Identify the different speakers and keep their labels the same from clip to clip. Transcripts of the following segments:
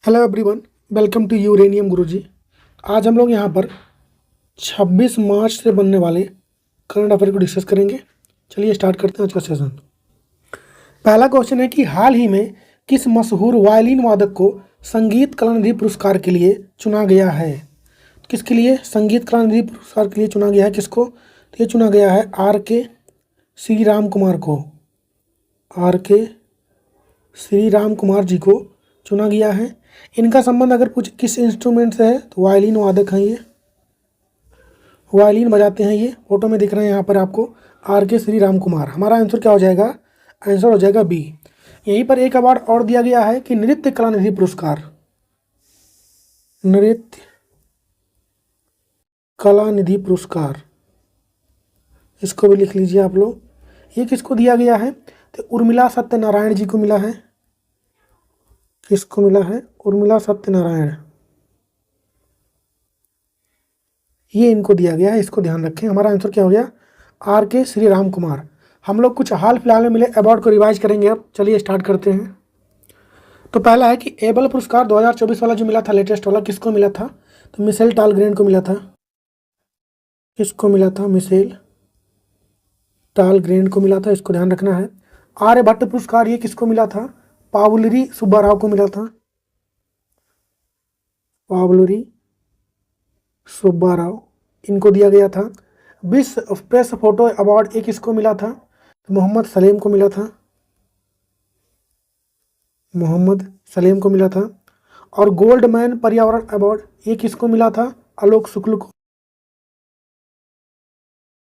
Speaker 1: Hello everyone, welcome to Uranium Guruji. आज हम लोग यहाँ पर 26 मार्च से बनने वाले करंट अफेयर को डिस्कस करेंगे। चलिए स्टार्ट करते हैं आज का सेशन। पहला क्वेश्चन है कि हाल ही में किस मशहूर वायलिन वादक को संगीत कलानिधि पुरस्कार के लिए चुना गया है? किसके लिए संगीत कलानिधि पुरस्कार के लिए चुना गया है? किसको? तो ये चुना गया है आर के श्री राम कुमार को। आर के श्री राम कुमार जी को चुना गया है। इनका संबंध अगर कुछ किस इंस्ट्रूमेंट से है तो वायलिन वादक हैं, ये वायलिन बजाते हैं। ये फोटो में दिख रहे हैं यहाँ पर आपको आर के श्री राम कुमार। हमारा आंसर क्या हो जाएगा? आंसर हो जाएगा बी। यहीं पर एक अवार्ड और दिया गया है कि नृत्य कलानिधि पुरस्कार। नृत्य कलानिधि पुरस्कार, इसको भी लिख लीजिए आप लोग। ये किसको दिया गया है? तो उर्मिला सत्यनारायण जी को मिला है। किसको मिला है? उर्मिला सत्यनारायण, ये इनको दिया गया है, इसको ध्यान रखें। हमारा आंसर क्या हो गया? आर के श्री राम कुमार। हम लोग कुछ हाल फिलहाल में मिले अवार्ड को रिवाइज करेंगे। अब चलिए स्टार्ट करते हैं। तो पहला है कि एबल पुरस्कार 2024 वाला जो मिला था, लेटेस्ट वाला, किसको मिला था? तो मिशेल टालग्रेन को मिला था। किसको मिला था? मिशेल टालग्रेन को मिला था, इसको ध्यान रखना है। आर्यभट्ट पुरस्कार ये किसको मिला था? पावलुरी सुब्बाराव को मिला था। पावलुरी सुब्बाराव, इनको दिया गया था। विश्व प्रेस फोटो अवार्ड ये किसको मिला था? तो मोहम्मद सलेम को मिला था। मोहम्मद सलेम को मिला था। और गोल्ड मैन पर्यावरण अवार्ड ये किसको मिला था? आलोक शुक्ल को।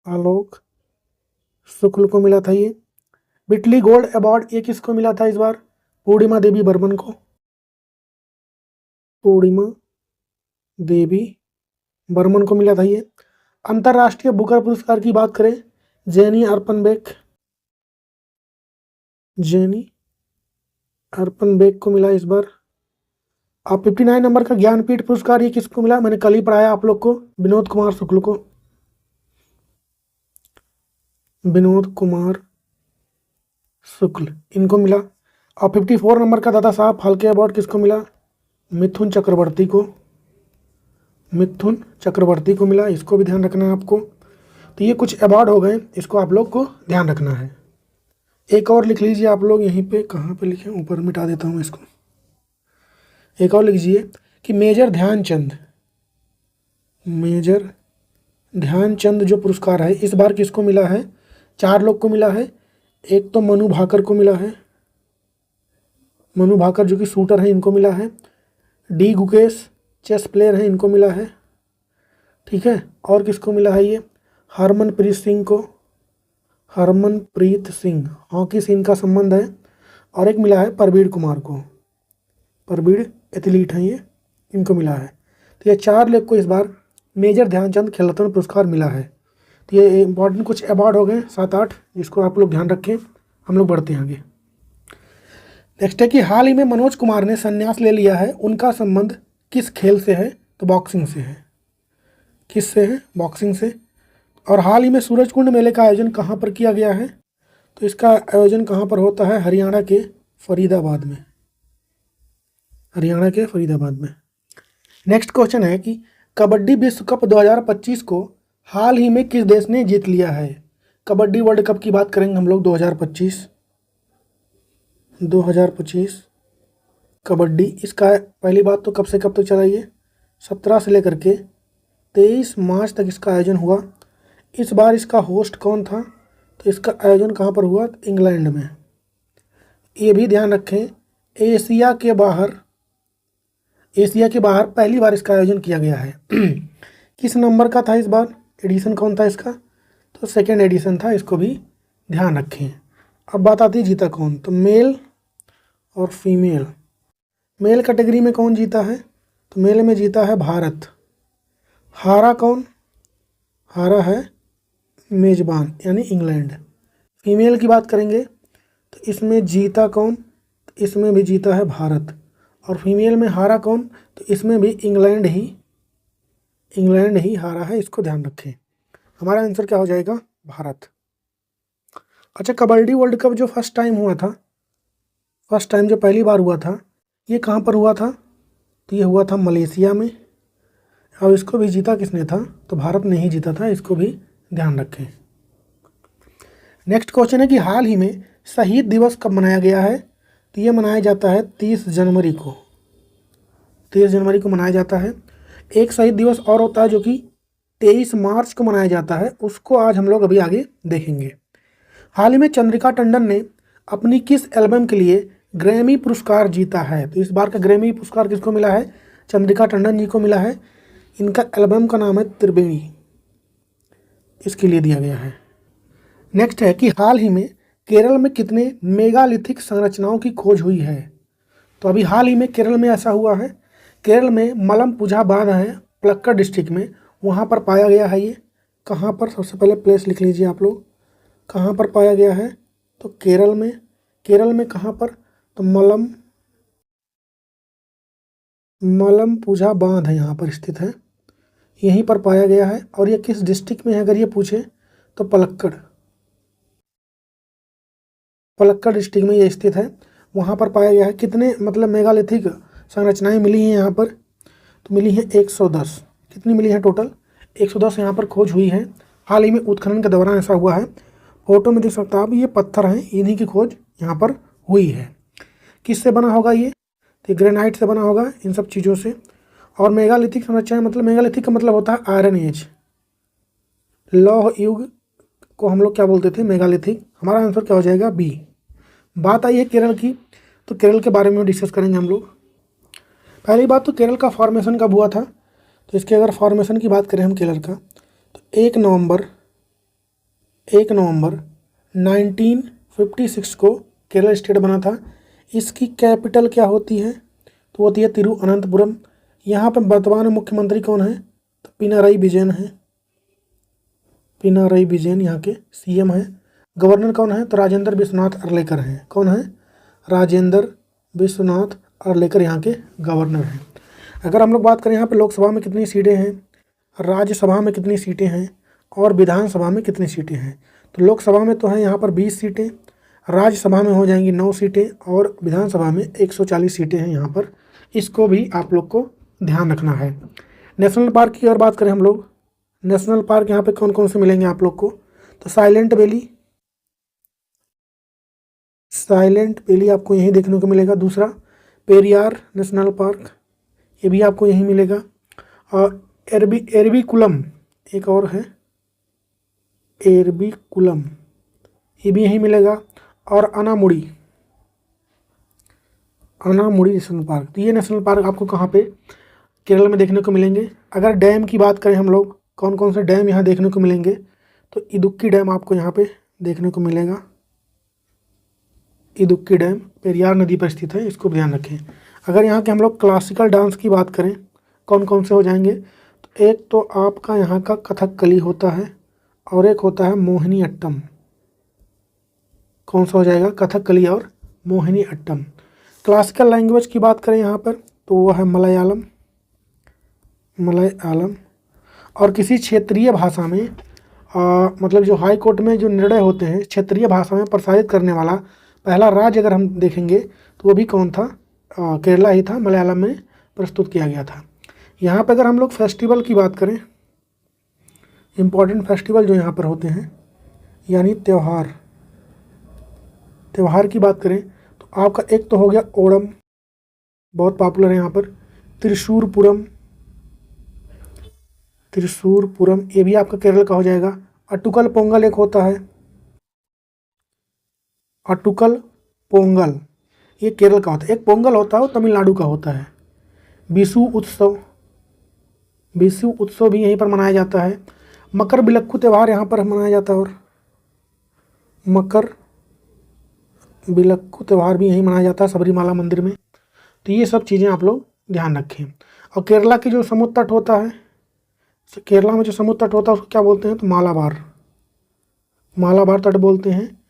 Speaker 1: आलोक शुक्ल को मिला था ये। बिटली गोल्ड अवार्ड ये किसको मिला था इस बार? पूर्णिमा देवी बर्मन को। पूर्णिमा देवी बर्मन को मिला था ये। अंतर्राष्ट्रीय बुकर पुरस्कार की बात करें, जेनी अर्पनबेक, जेनी अर्पनबेक को मिला इस बार। अब 59 नंबर का ज्ञानपीठ पुरस्कार ये किसको मिला? मैंने कल ही पढ़ाया आप लोग को, विनोद कुमार शुक्ल को। विनोद कुमार शुक्ल, इनको मिला। और 54 नंबर का दादा साहब फाल्के अवार्ड किसको मिला? मिथुन चक्रवर्ती को। मिथुन चक्रवर्ती को मिला, इसको भी ध्यान रखना है आपको। तो ये कुछ अवार्ड हो गए, इसको आप लोग को ध्यान रखना है। एक और लिख लीजिए आप लोग, यहीं पे कहाँ पे लिखे, ऊपर मिटा देता हूँ इसको। एक और लिखिए कि मेजर ध्यानचंद, मेजर ध्यानचंद जो पुरस्कार है इस बार किसको मिला है? 4 लोग को मिला है। एक तो मनु भाकर को मिला है, मनु भाकर जो कि शूटर है, इनको मिला है। डी गुकेश चेस प्लेयर है, इनको मिला है। ठीक है, और किसको मिला है? ये हरमनप्रीत सिंह को। हरमनप्रीत सिंह, हॉकी से इनका संबंध है। और एक मिला है परवीर कुमार को। परवीर एथलीट हैं ये, इनको मिला है। तो ये 4 लोग को इस बार मेजर ध्यानचंद खेल रत्न पुरस्कार मिला है। तो ये इंपॉर्टेंट कुछ अवार्ड हो गए 7-8, जिसको आप लोग ध्यान रखें। हम लोग बढ़ते हैं आगे। नेक्स्ट है कि हाल ही में मनोज कुमार ने संन्यास ले लिया है, उनका संबंध किस खेल से है? तो बॉक्सिंग से है। किस से है? बॉक्सिंग से। और हाल ही में सूरजकुंड मेले का आयोजन कहाँ पर किया गया है? तो इसका आयोजन कहाँ पर होता है? हरियाणा के फरीदाबाद में। हरियाणा के फरीदाबाद में। नेक्स्ट क्वेश्चन है कि कबड्डी विश्व कप 2025 को हाल ही में किस देश ने जीत लिया है? कबड्डी वर्ल्ड कप की बात करेंगे हम लोग। 2025 कबड्डी, इसका पहली बात तो कब से कब तक चला? ये 17 से लेकर के 23 मार्च तक इसका आयोजन हुआ। इस बार इसका होस्ट कौन था? तो इसका आयोजन कहाँ पर हुआ? इंग्लैंड में। ये भी ध्यान रखें, एशिया के बाहर पहली बार इसका आयोजन किया गया है। किस नंबर का था इस बार? एडिशन कौन था इसका? तो सेकेंड एडिशन था, इसको भी ध्यान रखें। अब बात आती है जीता कौन। तो मेल और फीमेल। मेल कैटेगरी में कौन जीता है? तो मेल में जीता है भारत। हारा कौन? हारा है मेजबान यानी इंग्लैंड। फीमेल की बात करेंगे तो इसमें जीता कौन? तो इसमें भी जीता है भारत। और फीमेल में हारा कौन? तो इसमें भी इंग्लैंड ही हारा है, इसको ध्यान रखें। हमारा आंसर क्या हो जाएगा? भारत। अच्छा, कबड्डी वर्ल्ड कप जो फर्स्ट टाइम जो पहली बार हुआ था, ये कहाँ पर हुआ था? तो ये हुआ था मलेशिया में। और इसको भी जीता किसने था? तो भारत ने ही जीता था, इसको भी ध्यान रखें। नेक्स्ट क्वेश्चन है कि हाल ही में शहीद दिवस कब मनाया गया है? तो ये मनाया जाता है 30 जनवरी को। 30 जनवरी को मनाया जाता है। एक शहीद दिवस और होता है जो कि 23 मार्च को मनाया जाता है, उसको आज हम लोग अभी आगे देखेंगे। हाल ही में चंद्रिका टंडन ने अपनी किस एल्बम के लिए ग्रैमी पुरस्कार जीता है? तो इस बार का ग्रैमी पुरस्कार किसको मिला है? चंद्रिका टंडन जी को मिला है। इनका एल्बम का नाम है त्रिवेणी, इसके लिए दिया गया है। नेक्स्ट है कि हाल ही में केरल में कितने मेगालिथिक संरचनाओं की खोज हुई है? तो अभी हाल ही में केरल में ऐसा हुआ है, केरल में मलमपुझा बांध है पलक्कड़ डिस्ट्रिक्ट में, वहाँ पर पाया गया है। ये कहाँ पर? सबसे पहले प्लेस लिख लीजिए आप लोग, कहाँ पर पाया गया है? तो केरल में। केरल में कहाँ पर? तो मलमपुझा बांध है, यहाँ पर स्थित है, यहीं पर पाया गया है। और ये किस डिस्ट्रिक्ट में है अगर ये पूछे तो पलक्कड़ डिस्ट्रिक्ट में ये स्थित है, वहाँ पर पाया गया है। कितने मतलब मेगालिथिक संरचनाएं मिली हैं यहाँ पर? तो मिली हैं 110। कितनी मिली हैं टोटल? 110 यहाँ पर खोज हुई है। हाल ही में उत्खनन के दौरान ऐसा हुआ है। फोटो में देख सकते हैं आप, ये पत्थर हैं, इन्हीं की खोज यहाँ पर हुई है। किससे बना होगा ये? तो ग्रेनाइट से बना होगा, इन सब चीज़ों से। और मेगालिथिक संरचना मतलब, मेगालिथिक का मतलब होता है आयरन एज, लौह युग को हम लोग क्या बोलते थे? मेगालिथिक। हमारा आंसर क्या हो जाएगा? बी। बात आई है केरल की, तो केरल के बारे में डिस्कस करेंगे हम लोग। पहली बात तो केरल का फॉर्मेशन कब हुआ था? तो इसके अगर फॉर्मेशन की बात करें हम केरल का, तो 1 नवंबर 1956 को केरल स्टेट बना था। इसकी कैपिटल क्या होती है? तो होती है तिरुअनंतपुरम। यहाँ पर वर्तमान मुख्यमंत्री कौन है? तो पिनाराई विजयन है। पिनाराई विजयन यहाँ के सीएम है। गवर्नर कौन है? तो राजेंद्र विश्वनाथ अर्लेकर हैं। कौन है? राजेंद्र विश्वनाथ अर्लेकर यहाँ के गवर्नर हैं। अगर हम लोग बात करें यहाँ पर लोकसभा में कितनी सीटें हैं, राज्यसभा में कितनी सीटें हैं, और विधानसभा में कितनी सीटें हैं? तो लोकसभा में तो है यहाँ पर 20 सीटें, राज्यसभा में हो जाएंगी 9 सीटें, और विधानसभा में 140 सीटें हैं यहाँ पर। इसको भी आप लोग को ध्यान रखना है। नेशनल पार्क की अगर बात करें हम लोग, नेशनल पार्क यहाँ पे कौन कौन से मिलेंगे आप लोग को? तो साइलेंट वैली आपको यहीं देखने को मिलेगा। दूसरा पेरियार नेशनल पार्क, ये भी आपको यहीं मिलेगा। और एरविकुलम एक और है, एरविकुलम, ये भी यहीं मिलेगा। और अनामुड़ी नेशनल पार्क। तो ये नेशनल पार्क आपको कहाँ पे? केरल में देखने को मिलेंगे। अगर डैम की बात करें हम लोग, कौन कौन से डैम यहाँ देखने को मिलेंगे? तो इदुक्की डैम आपको यहाँ पे देखने को मिलेगा। इदुक्की डैम पेरियार नदी पर स्थित है, इसको ध्यान रखें। अगर यहाँ के हम लोग क्लासिकल डांस की बात करें, कौन कौन से हो जाएंगे? तो एक तो आपका यहाँ का कथकली होता है, और एक होता है मोहिनी अट्टम। कौन सा हो जाएगा? कथकली और मोहिनी अट्टम। क्लासिकल लैंग्वेज की बात करें यहाँ पर, तो वो है मलयालम। और किसी क्षेत्रीय भाषा में मतलब जो हाई कोर्ट में जो निर्णय होते हैं क्षेत्रीय भाषा में प्रसारित करने वाला पहला राज्य अगर हम देखेंगे तो वो भी कौन था? केरला ही था। मलयालम में प्रस्तुत किया गया था। यहाँ पर अगर हम लोग फेस्टिवल की बात करें, इम्पॉर्टेंट फेस्टिवल जो यहाँ पर होते हैं यानी त्यौहार की बात करें, तो आपका एक तो हो गया ओणम, बहुत पॉपुलर है यहाँ पर। त्रिशूरपुरम, ये भी आपका केरल का हो जाएगा। अटुकल पोंगल एक होता है, अटुकल पोंगल, ये केरल का होता है। एक पोंगल होता है वो तमिलनाडु का होता है। विशु उत्सव भी यहीं पर मनाया जाता है। मकर बिलक्कू त्यौहार यहाँ पर मनाया जाता है, और मकर बिलक्कू त्यौहार भी यहीं मनाया जाता है सबरीमाला मंदिर में। तो ये सब चीज़ें आप लोग ध्यान रखें। और केरला की जो समुद्र तट होता है, केरला में जो समुद्र तट होता है उसको क्या बोलते हैं? तो मालाबार तट बोलते हैं।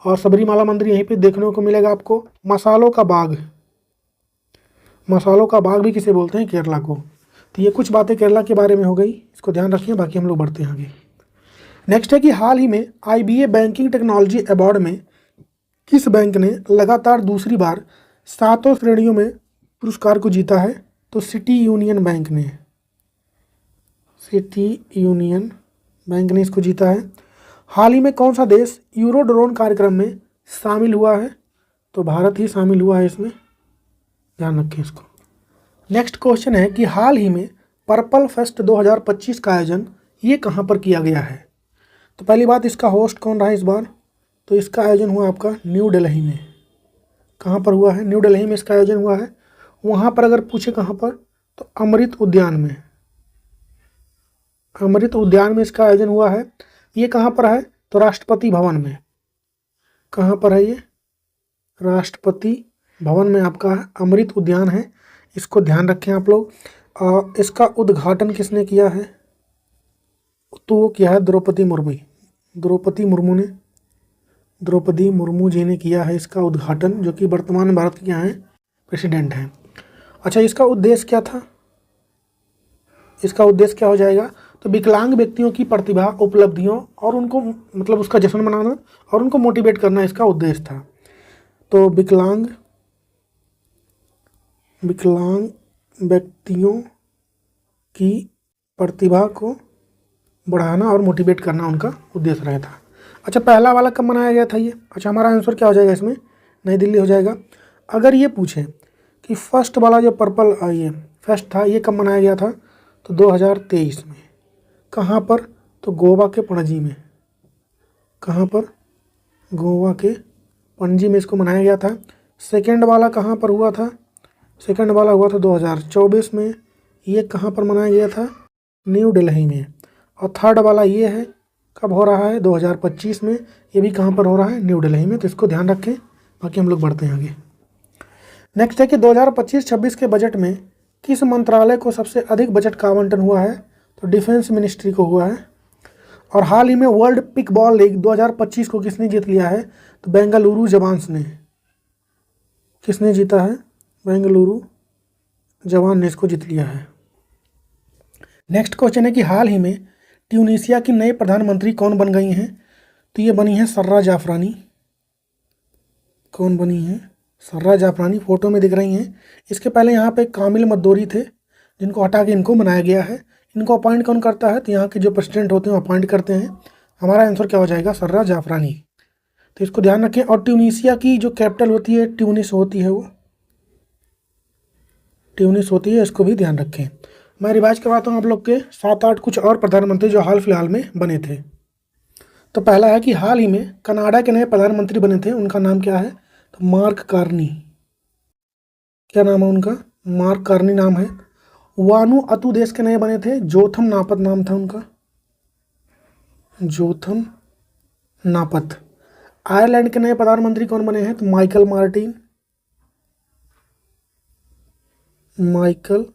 Speaker 1: और सबरीमाला मंदिर यहीं पे देखने को मिलेगा आपको। मसालों का बाग भी किसे बोलते हैं? केरला को। तो ये कुछ बातें केरला के बारे में हो गई, इसको ध्यान रखिए। बाकी हम लोग बढ़ते हैं आगे। नेक्स्ट है कि हाल ही में IBA बैंकिंग टेक्नोलॉजी अवार्ड में किस बैंक ने लगातार दूसरी बार 7 श्रेणियों में पुरस्कार को जीता है? तो सिटी यूनियन बैंक ने, सिटी यूनियन बैंक ने इसको जीता है। हाल ही में कौन सा देश यूरो ड्रोन कार्यक्रम में शामिल हुआ है? तो भारत ही शामिल हुआ है इसमें, ध्यान रखें इसको। नेक्स्ट क्वेश्चन है कि हाल ही में पर्पल फेस्ट 2025 का आयोजन ये कहाँ पर किया गया है? तो पहली बात, इसका होस्ट कौन रहा इस बार? तो इसका आयोजन हुआ आपका न्यू दिल्ली में। कहाँ पर हुआ है? न्यू दिल्ली में इसका आयोजन हुआ है। वहाँ पर अगर पूछे कहाँ पर, तो अमृत उद्यान में, अमृत उद्यान में इसका आयोजन हुआ है। ये कहाँ पर है? तो राष्ट्रपति भवन में। कहाँ पर है ये? राष्ट्रपति भवन में आपका अमृत उद्यान है, इसको ध्यान रखें आप लोग। इसका उद्घाटन किसने किया है? तो वो किया है द्रौपदी मुर्मू। द्रौपदी मुर्मू जी ने किया है इसका उद्घाटन, जो कि वर्तमान में भारत के यहाँ हैं प्रेसिडेंट हैं। अच्छा, इसका उद्देश्य क्या था? इसका उद्देश्य क्या हो जाएगा? तो विकलांग व्यक्तियों की प्रतिभा, उपलब्धियों और उनको मतलब उसका जश्न मनाना और उनको मोटिवेट करना इसका उद्देश्य था। तो विकलांग व्यक्तियों की प्रतिभा को बढ़ाना और मोटिवेट करना उनका उद्देश्य रहा था। अच्छा, पहला वाला कब मनाया गया था ये? अच्छा, हमारा आंसर क्या हो जाएगा इसमें? नई दिल्ली हो जाएगा। अगर ये पूछे कि फर्स्ट वाला जो पर्पल ये फेस्ट था ये कब मनाया गया था? तो 2023 में। कहाँ पर? तो गोवा के पणजी में। कहाँ पर? गोवा के पणजी में इसको मनाया गया था। सेकेंड वाला कहाँ पर हुआ था? सेकेंड वाला हुआ था 2024 में। ये कहाँ पर मनाया गया था? न्यू दिल्ली में। और थर्ड वाला ये है, कब हो रहा है? 2025 में। ये भी कहाँ पर हो रहा है? न्यू दिल्ली में। तो इसको ध्यान रखें, बाकी हम लोग बढ़ते हैं आगे। नेक्स्ट है कि 2025-26 के बजट में किस मंत्रालय को सबसे अधिक बजट का आवंटन हुआ है? तो डिफेंस मिनिस्ट्री को हुआ है। और हाल ही में वर्ल्ड पिकबॉल लीग 2025 को किसने जीत लिया है? तो बेंगलुरु जवान्स ने। किसने जीता है? बेंगलुरु जवान ने इसको जीत लिया है। नेक्स्ट क्वेश्चन है कि हाल ही में ट्यूनीशिया की नई प्रधानमंत्री कौन बन गई हैं? तो ये बनी है सर्रा जाफरानी। कौन बनी है? सर्रा जाफरानी, फोटो में दिख रही हैं। इसके पहले यहाँ पे कामिल मद्दोरी थे, जिनको हटा के इनको बनाया गया है। इनको अपॉइंट कौन करता है? तो यहाँ के जो प्रेसिडेंट होते हैं अपॉइंट करते हैं। हमारा आंसर क्या हो जाएगा? सर्रा जाफरानी। तो इसको ध्यान रखें। और ट्यूनीशिया की जो कैपिटल होती है ट्यूनिस होती है, वो ट्यूनिस होती है, इसको भी ध्यान रखें। मैं रिवाइज करवाता हूँ आप लोग के 7-8 कुछ और प्रधानमंत्री जो हाल फिलहाल में बने थे। तो पहला है कि हाल ही में कनाडा के नए प्रधानमंत्री बने थे, उनका नाम क्या है? तो मार्क कार्नी। क्या नाम है उनका? मार्क कार्नी नाम है। वानुअतु देश के नए बने थे, जोथम नापत नाम था उनका, जोथम नापत। आयरलैंड के नए प्रधानमंत्री कौन बने हैं? तो माइकल मार्टिन। माइकल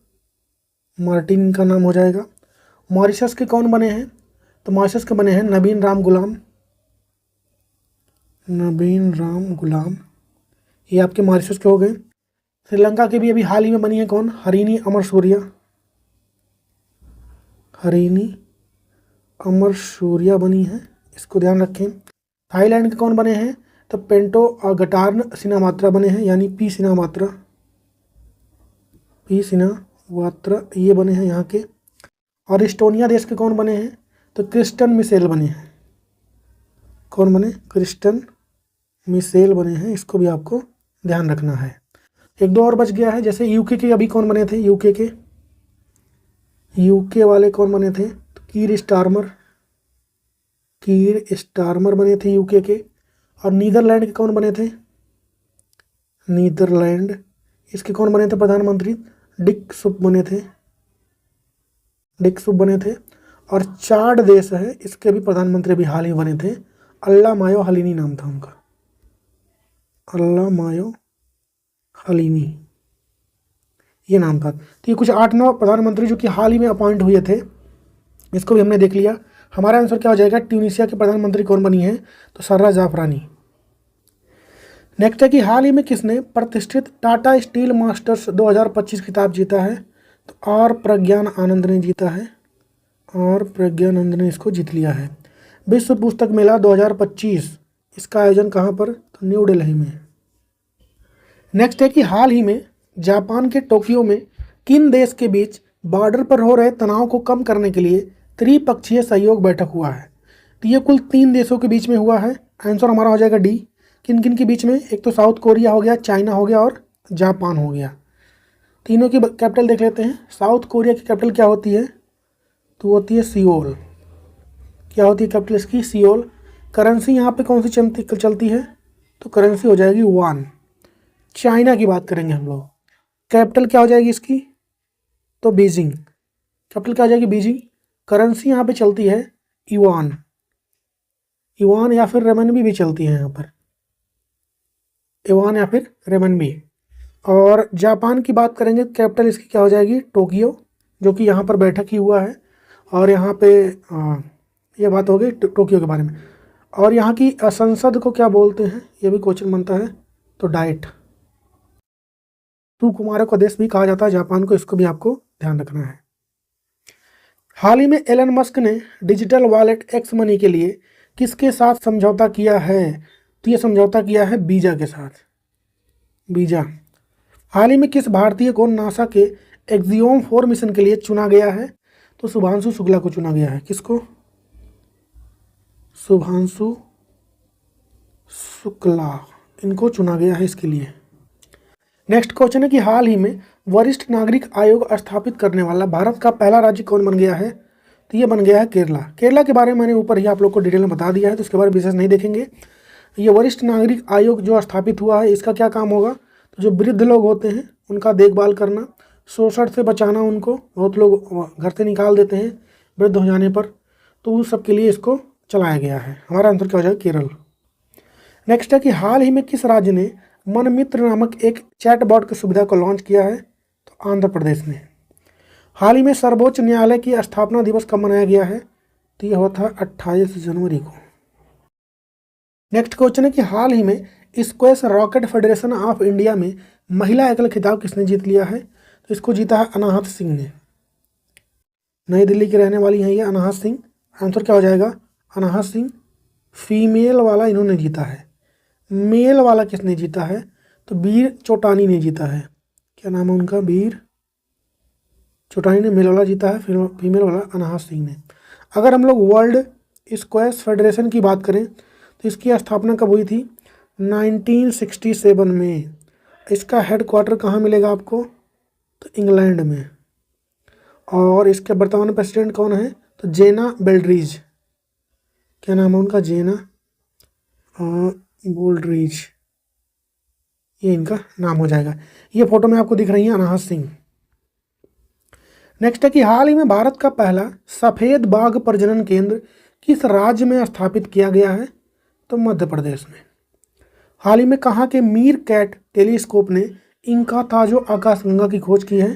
Speaker 1: मार्टिन का नाम हो जाएगा। मॉरिशस के कौन बने हैं? तो मॉरिशस के बने हैं नवीन राम गुलाम। नवीन राम गुलाम, ये आपके मॉरिशस के हो गए। श्रीलंका के भी अभी हाल ही में बनी है कौन? हरीनी अमर सूर्या। हरीनी अमर सूर्या बनी है, इसको ध्यान रखें। थाईलैंड के कौन बने हैं? तो पेंटो और गटार्न सिनामात्रा बने हैं, यानी पी सिनामात्रा, ये बने हैं यहाँ के। और इस्टोनिया देश के कौन बने हैं? तो क्रिस्टन मिशेल बने हैं। कौन बने? क्रिस्टन मिशेल बने हैं, इसको भी आपको ध्यान रखना है। एक दो और बच गया है, जैसे यूके के अभी कौन बने थे? यूके वाले कौन बने थे? तो कीर स्टारमर बने थे यूके के। और नीदरलैंड के कौन बने थे? नीदरलैंड, इसके कौन बने थे प्रधानमंत्री? डिक सुप बने थे। और चाड देश है, इसके भी प्रधानमंत्री अभी हाल ही बने थे। अल्ला मायो हलीनी नाम था उनका, अल्ला मायो हलीनी ये नाम था। तो ये कुछ 8-9 प्रधानमंत्री जो कि हाल ही में अपॉइंट हुए थे, इसको भी हमने देख लिया। हमारा आंसर क्या हो जाएगा? ट्यूनीशिया के प्रधानमंत्री कौन बनी है? तो सर्रा जाफरानी। नेक्स्ट है कि हाल ही में किसने प्रतिष्ठित टाटा स्टील मास्टर्स 2025 खिताब जीता है? तो आर प्रज्ञान आनंद ने जीता है। और प्रज्ञानंद ने इसको जीत लिया है। विश्व पुस्तक मेला 2025, इसका आयोजन कहाँ पर? तो न्यू दिल्ली में। नेक्स्ट है कि हाल ही में जापान के टोक्यो में किन देश के बीच बॉर्डर पर हो रहे तनाव को कम करने के लिए त्रिपक्षीय सहयोग बैठक हुआ है? तो ये कुल 3 देशों के बीच में हुआ है। आंसर हमारा हो जाएगा डी। किन किन के बीच में? एक तो साउथ कोरिया हो गया, चाइना हो गया और जापान हो गया। तीनों की कैपिटल देख लेते हैं। साउथ कोरिया की कैपिटल क्या होती है? तो होती है सियोल। क्या होती है कैपिटल इसकी? सियोल। करेंसी यहाँ पे कौन सी चलती है? तो करेंसी हो जाएगी वान। चाइना की बात करेंगे हम लोग, कैपिटल क्या हो जाएगी इसकी? तो बीजिंग। कैपिटल क्या हो जाएगी? बीजिंग। करेंसी यहाँ पे चलती है युआन। युआन या फिर रेमनबी भी चलती है यहाँ पर, युआन या फिर रेमनबी। और जापान की बात करेंगे, कैपिटल इसकी क्या हो जाएगी? टोक्यो, जो कि यहाँ पर बैठक ही हुआ है। और यहाँ पे ये बात हो गई टोक्यो के बारे में। और यहाँ की संसद को क्या बोलते हैं? ये भी क्वेश्चन बनता है। तो डाइट। सुकुमारों का देश भी कहा जाता है जापान को, इसको भी आपको ध्यान रखना है। हाल ही में एलन मस्क ने डिजिटल वॉलेट एक्स मनी के लिए किसके साथ समझौता किया है? तो ये समझौता किया है वीजा के साथ। वीजा। हाल ही में किस भारतीय को नासा के एक्सियोम 4 मिशन के लिए चुना गया है? तो शुभांशु शुक्ला को चुना गया है। किसको? शुभांशु शुक्ला, इनको चुना गया है इसके लिए। नेक्स्ट क्वेश्चन है कि हाल ही में वरिष्ठ नागरिक आयोग स्थापित करने वाला भारत का पहला राज्य कौन बन गया है? तो ये बन गया है केरला। केरला के बारे में मैंने ऊपर ही आप लोग को डिटेल में बता दिया है, तो इसके बारे में विशेष नहीं देखेंगे। ये वरिष्ठ नागरिक आयोग जो स्थापित हुआ है, इसका क्या काम होगा? तो जो वृद्ध लोग होते हैं उनका देखभाल करना, शोषण से बचाना उनको। बहुत लोग घर से निकाल देते हैं वृद्ध हो जाने पर, तो उन सब के लिए इसको चलाया गया है। हमारा आंसर क्या हो जाएगा? केरल। नेक्स्ट है कि हाल ही में किस राज्य ने मन मित्र नामक एक चैटबॉट की सुविधा को लॉन्च किया है? तो आंध्र प्रदेश ने। हाल ही में सर्वोच्च न्यायालय की स्थापना दिवस कब मनाया गया है? तो यह हुआ था 28 जनवरी को। नेक्स्ट क्वेश्चन है कि हाल ही में squash rocket federation of India में महिला एकल खिताब किसने जीत लिया है? तो इसको जीता है अनाहत सिंह ने। नई दिल्ली की रहने वाली हैं ये अनाहत सिंह। आंसर क्या हो जाएगा? अनाहत सिंह। फीमेल वाला इन्होंने जीता है। मेल वाला किसने जीता है? तो वीर चोटानी ने जीता है। क्या नाम है उनका? वीर चोटानी ने मेल वाला जीता है, फीमेल वाला अनाहत सिंह ने। अगर हम लोग वर्ल्ड स्क्वैश फेडरेशन की बात करें तो इसकी स्थापना कब हुई थी? 1967 में। इसका हेडक्वार्टर कहाँ मिलेगा आपको? तो इंग्लैंड में। और इसके वर्तमान प्रेसिडेंट कौन है? तो जेना बेल्ड्रीज। क्या नाम है उनका? जेना बोल्ड्रीज, ये इनका नाम हो जाएगा। ये फोटो में आपको दिख रही है अनाहत सिंह। नेक्स्ट है कि हाल ही में भारत का पहला सफ़ेद बाघ प्रजनन केंद्र किस राज्य में स्थापित किया गया है? तो मध्य प्रदेश में। हाल ही में कहाँ के मीर कैट टेलीस्कोप ने इंका ताजो आकाशगंगा की खोज की है?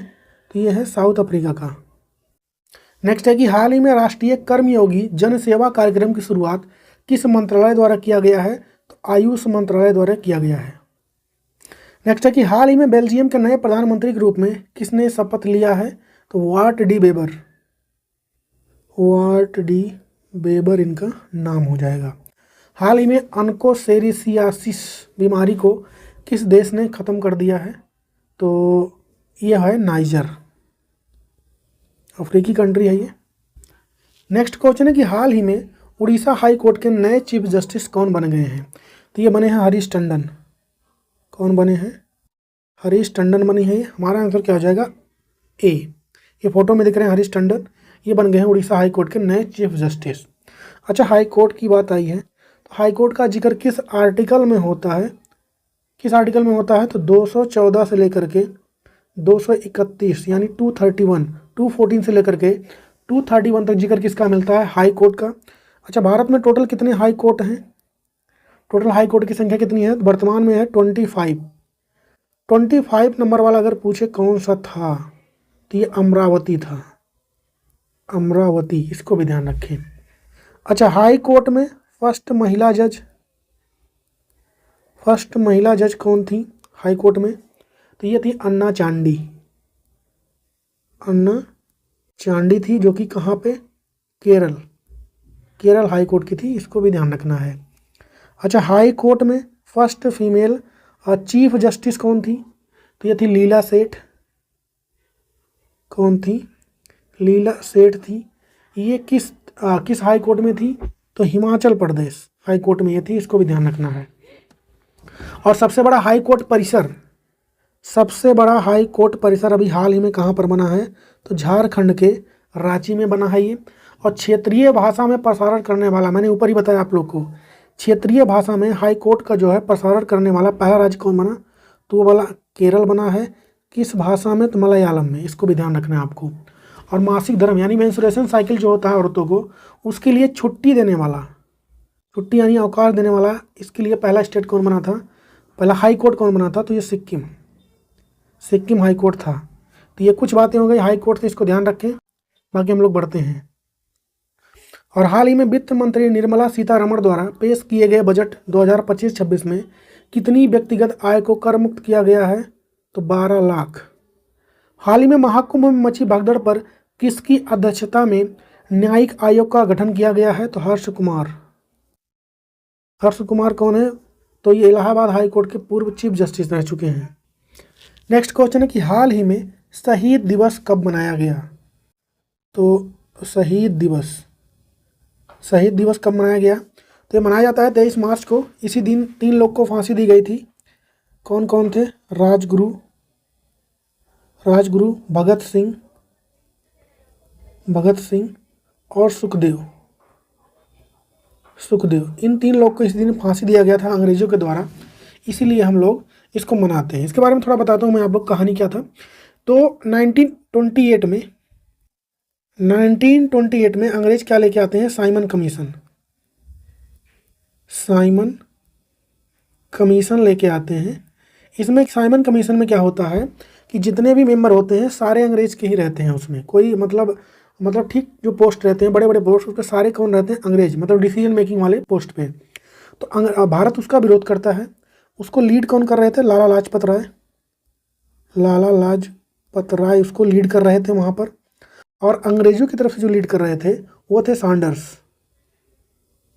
Speaker 1: तो ये है साउथ अफ्रीका का। नेक्स्ट है कि हाल ही में राष्ट्रीय कर्मयोगी जन सेवा कार्यक्रम की शुरुआत किस मंत्रालय द्वारा किया गया है? तो आयुष मंत्रालय द्वारा किया गया है। नेक्स्ट है कि हाल ही में बेल्जियम के नए प्रधानमंत्री के रूप में किसने शपथ लिया है? तो ward D weber. Ward D weber इनका नाम हो जाएगा। हाल ही में ऑन्कोसेरिसियासिस बीमारी को किस देश ने ख़त्म कर दिया है? तो यह है नाइजर, अफ्रीकी कंट्री है ये। नेक्स्ट क्वेश्चन है कि हाल ही में उड़ीसा हाई कोर्ट के नए चीफ जस्टिस कौन बन गए हैं? तो ये बने हैं हरीश टंडन। कौन बने हैं? हरीश टंडन बनी है। हमारा आंसर क्या हो जाएगा? ए। ये फोटो में दिख रहे हैं हरीश टंडन, ये बन गए हैं उड़ीसा हाई कोर्ट के नए चीफ जस्टिस। अच्छा, हाई कोर्ट की बात आई है तो हाई कोर्ट का जिक्र किस आर्टिकल में होता है? किस आर्टिकल में होता है? तो 214 से लेकर के 231 यानी 214 से लेकर के 231 तक जिक्र किसका मिलता है? हाई कोर्ट का। अच्छा, भारत में टोटल कितने हाई कोर्ट हैं? टोटल हाई कोर्ट की संख्या कितनी है? वर्तमान में है 25 नंबर वाला अगर पूछे कौन सा था तो ये अमरावती था। अमरावती, इसको भी ध्यान रखें। अच्छा, हाई कोर्ट में फर्स्ट महिला जज कौन थी हाई कोर्ट में? तो ये थी अन्ना चांडी। अन्ना चांडी थी, जो कि कहाँ पे? केरल हाई कोर्ट की थी, इसको भी ध्यान रखना है। अच्छा, हाई कोर्ट में फर्स्ट फीमेल चीफ जस्टिस कौन थी? तो ये थी लीला सेठ। कौन थी? लीला सेठ थी। ये किस हाई कोर्ट में थी? तो हिमाचल प्रदेश हाई कोर्ट में ये थी, इसको भी ध्यान रखना है। और सबसे बड़ा हाई कोर्ट परिसर अभी हाल ही में कहाँ पर बना है? तो झारखंड के रांची में बना है ये। और क्षेत्रीय भाषा में प्रसारण करने वाला, मैंने ऊपर ही बताया आप लोग को, क्षेत्रीय भाषा में हाई कोर्ट का जो है प्रसारण करने वाला पहला राज्य कौन बना? तो वो वाला केरल बना है। किस भाषा में? तो मलयालम में। इसको भी ध्यान रखना है आपको। और मासिक धर्म यानी मेंस्ट्रुएशन साइकिल जो होता है औरतों को, उसके लिए छुट्टी देने वाला, छुट्टी यानी अवकाश देने वाला, इसके लिए पहला स्टेट कौन बना था? पहला हाई कोर्ट कौन बना था? तो ये सिक्किम हाई कोर्ट था। तो ये कुछ बातें हो गई हाई कोर्ट से, इसको ध्यान रखें। बाकी हम लोग बढ़ते हैं। और हाल ही में वित्त मंत्री निर्मला सीतारमण द्वारा पेश किए गए बजट 2025-26 में कितनी व्यक्तिगत आय को कर मुक्त किया गया है? तो 12 लाख। हाल ही में महाकुंभ में मची भगदड़ पर किसकी अध्यक्षता में न्यायिक आयोग का गठन किया गया है? तो हर्ष कुमार कौन है? तो ये इलाहाबाद हाई कोर्ट के पूर्व चीफ जस्टिस रह चुके हैं। नेक्स्ट क्वेश्चन है कि हाल ही में शहीद दिवस कब मनाया गया? तो शहीद दिवस कब मनाया गया? तो ये मनाया जाता है 23 मार्च को। इसी दिन 3 लोग को फांसी दी गई थी। कौन कौन थे? राजगुरु भगत सिंह और सुखदेव। इन 3 लोग को इस दिन फांसी दिया गया था अंग्रेजों के द्वारा, इसीलिए हम लोग इसको मनाते हैं। इसके बारे में थोड़ा बताता हूँ मैं आप लोग, कहानी क्या था। तो 1928 में अंग्रेज क्या लेके आते हैं? साइमन कमीशन लेके आते हैं। इसमें साइमन कमीशन में क्या होता है कि जितने भी मेंबर होते हैं सारे अंग्रेज के ही रहते हैं। उसमें कोई मतलब ठीक जो पोस्ट रहते हैं, बड़े बड़े पोस्ट, उस पर सारे कौन रहते हैं? अंग्रेज, मतलब डिसीजन मेकिंग वाले पोस्ट पे। तो भारत उसका विरोध करता है। उसको लीड कौन कर रहे थे? लाला लाजपत राय उसको लीड कर रहे थे वहाँ पर। और अंग्रेजों की तरफ से जो लीड कर रहे थे वो थे सैंडर्स।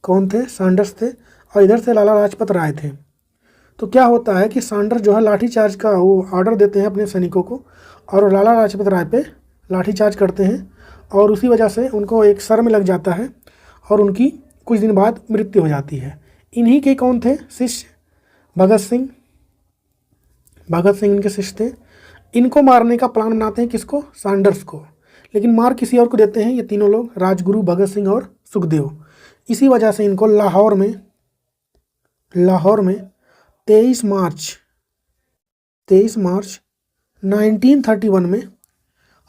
Speaker 1: कौन थे? सैंडर्स थे। और इधर से लाला लाजपत राय थे। तो क्या होता है कि सैंडर्स जो है लाठीचार्ज का वो ऑर्डर देते हैं अपने सैनिकों को, और लाला लाजपत राय पे लाठीचार्ज करते हैं, और उसी वजह से उनको एक सर में लग जाता है और उनकी कुछ दिन बाद मृत्यु हो जाती है। इन्हीं के कौन थे? शिष्य भगत सिंह इनके शिष्य थे। इनको मारने का प्लान बनाते हैं, किसको? सैंडर्स को। लेकिन मार किसी और को देते हैं ये तीनों लोग, राजगुरु, भगत सिंह और सुखदेव। इसी वजह से इनको लाहौर में 23 मार्च 1931 में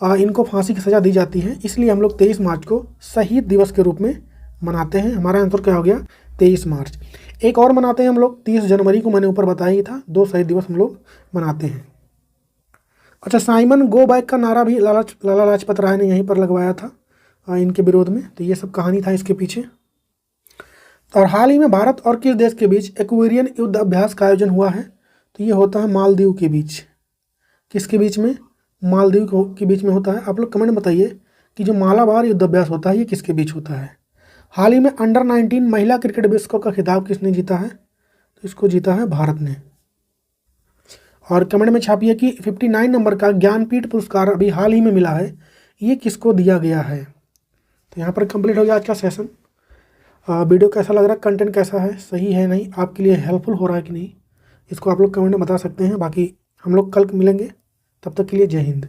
Speaker 1: इनको फांसी की सज़ा दी जाती है। इसलिए हम लोग 23 मार्च को शहीद दिवस के रूप में मनाते हैं। हमारा आंसर क्या हो गया? 23 मार्च। एक और मनाते हैं हम लोग 30 जनवरी को, मैंने ऊपर बताया ही था। 2 शहीद दिवस हम लोग मनाते हैं। अच्छा, साइमन गो बैक का नारा भी लाला लाजपत राय ने यहीं पर लगवाया था इनके विरोध में। तो ये सब कहानी था इसके पीछे। और हाल ही में भारत और किस देश के बीच एक्वेरियन युद्ध अभ्यास का आयोजन हुआ है? तो ये होता है मालदीव के बीच। किसके बीच में? मालदीव के बीच में होता है। आप लोग कमेंट में बताइए कि जो मालाबार युद्ध अभ्यास होता है ये किसके बीच होता है। हाल ही में अंडर 19 महिला क्रिकेट विश्व कप का खिताब किसने जीता है? तो इसको जीता है भारत ने। और कमेंट में छापिए कि 59 नंबर का ज्ञानपीठ पुरस्कार अभी हाल ही में मिला है, ये किसको दिया गया है। तो यहाँ पर कंप्लीट हो गया आज का सेशन। वीडियो कैसा लग रहा है, कंटेंट कैसा है, सही है नहीं, आपके लिए हेल्पफुल हो रहा है कि नहीं, इसको आप लोग कमेंट में बता सकते हैं। बाकी हम लोग कल मिलेंगे, तब तक के लिए जय हिंद।